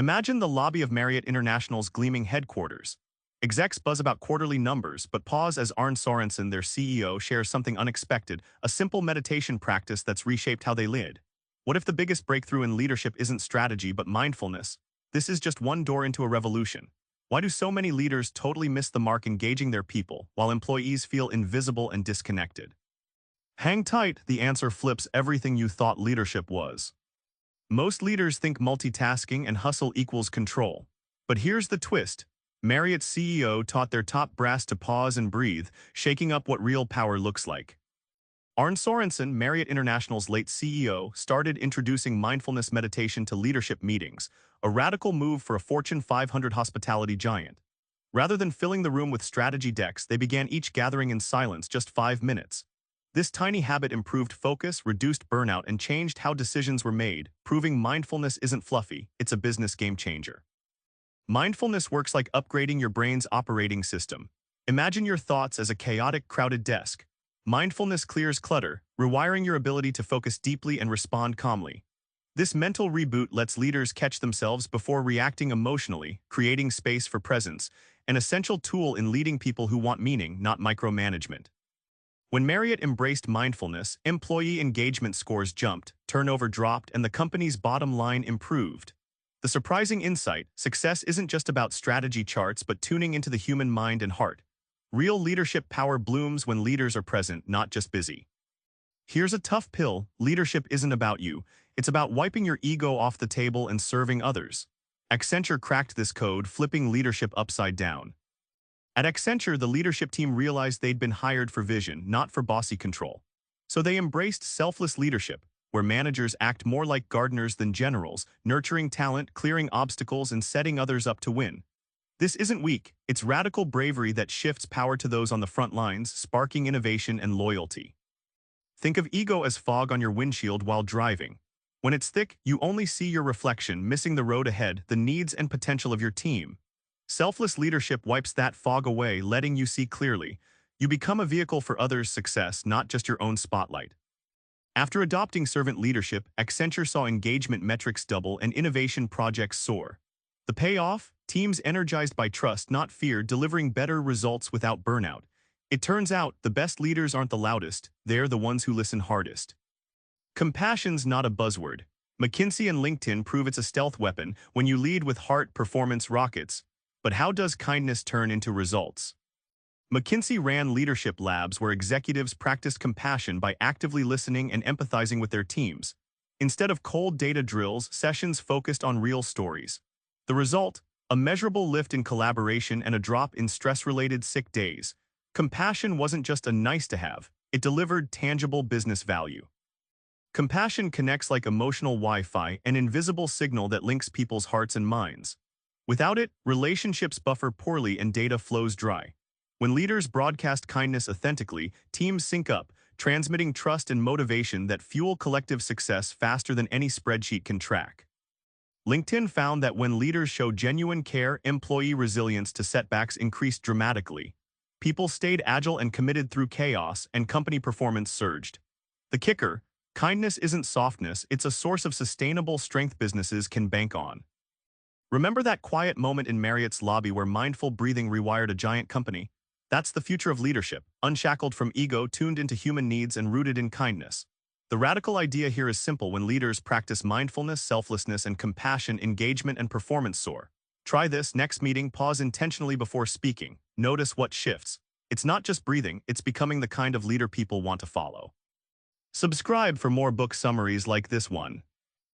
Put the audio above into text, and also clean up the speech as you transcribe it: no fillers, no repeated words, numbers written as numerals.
Imagine the lobby of Marriott International's gleaming headquarters. Execs buzz about quarterly numbers, but pause as Arne Sorensen, their CEO, shares something unexpected, a simple meditation practice that's reshaped how they lead. What if the biggest breakthrough in leadership isn't strategy but mindfulness? This is just one door into a revolution. Why do so many leaders totally miss the mark engaging their people, while employees feel invisible and disconnected? Hang tight, the answer flips everything you thought leadership was. Most leaders think multitasking and hustle equals control. But here's the twist. Marriott's CEO taught their top brass to pause and breathe, shaking up what real power looks like. Arne Sorensen, Marriott International's late CEO, started introducing mindfulness meditation to leadership meetings, a radical move for a Fortune 500 hospitality giant. Rather than filling the room with strategy decks, they began each gathering in silence, just 5 minutes. This tiny habit improved focus, reduced burnout, and changed how decisions were made, proving mindfulness isn't fluffy, it's a business game changer. Mindfulness works like upgrading your brain's operating system. Imagine your thoughts as a chaotic, crowded desk. Mindfulness clears clutter, rewiring your ability to focus deeply and respond calmly. This mental reboot lets leaders catch themselves before reacting emotionally, creating space for presence, an essential tool in leading people who want meaning, not micromanagement. When Marriott embraced mindfulness, employee engagement scores jumped, turnover dropped, and the company's bottom line improved. The surprising insight: success isn't just about strategy charts but tuning into the human mind and heart. Real leadership power blooms when leaders are present, not just busy. Here's a tough pill: leadership isn't about you, it's about wiping your ego off the table and serving others. Accenture cracked this code, flipping leadership upside down. At Accenture, the leadership team realized they'd been hired for vision, not for bossy control. So they embraced selfless leadership, where managers act more like gardeners than generals, nurturing talent, clearing obstacles, and setting others up to win. This isn't weak, it's radical bravery that shifts power to those on the front lines, sparking innovation and loyalty. Think of ego as fog on your windshield while driving. When it's thick, you only see your reflection, missing the road ahead, the needs and potential of your team. Selfless leadership wipes that fog away, letting you see clearly. You become a vehicle for others' success, not just your own spotlight. After adopting servant leadership, Accenture saw engagement metrics double and innovation projects soar. The payoff? Teams energized by trust, not fear, delivering better results without burnout. It turns out, the best leaders aren't the loudest, they're the ones who listen hardest. Compassion's not a buzzword. McKinsey and LinkedIn prove it's a stealth weapon. When you lead with heart, performance rockets. But how does kindness turn into results? McKinsey ran leadership labs where executives practiced compassion by actively listening and empathizing with their teams. Instead of cold data drills, sessions focused on real stories. The result? A measurable lift in collaboration and a drop in stress-related sick days. Compassion wasn't just a nice-to-have, it delivered tangible business value. Compassion connects like emotional Wi-Fi, an invisible signal that links people's hearts and minds. Without it, relationships buffer poorly and data flows dry. When leaders broadcast kindness authentically, teams sync up, transmitting trust and motivation that fuel collective success faster than any spreadsheet can track. LinkedIn found that when leaders show genuine care, employee resilience to setbacks increased dramatically. People stayed agile and committed through chaos, and company performance surged. The kicker: kindness isn't softness, it's a source of sustainable strength businesses can bank on. Remember that quiet moment in Marriott's lobby where mindful breathing rewired a giant company? That's the future of leadership, unshackled from ego, tuned into human needs, and rooted in kindness. The radical idea here is simple: when leaders practice mindfulness, selflessness, and compassion, engagement and performance soar. Try this next meeting: pause intentionally before speaking. Notice what shifts. It's not just breathing, it's becoming the kind of leader people want to follow. Subscribe for more book summaries like this one.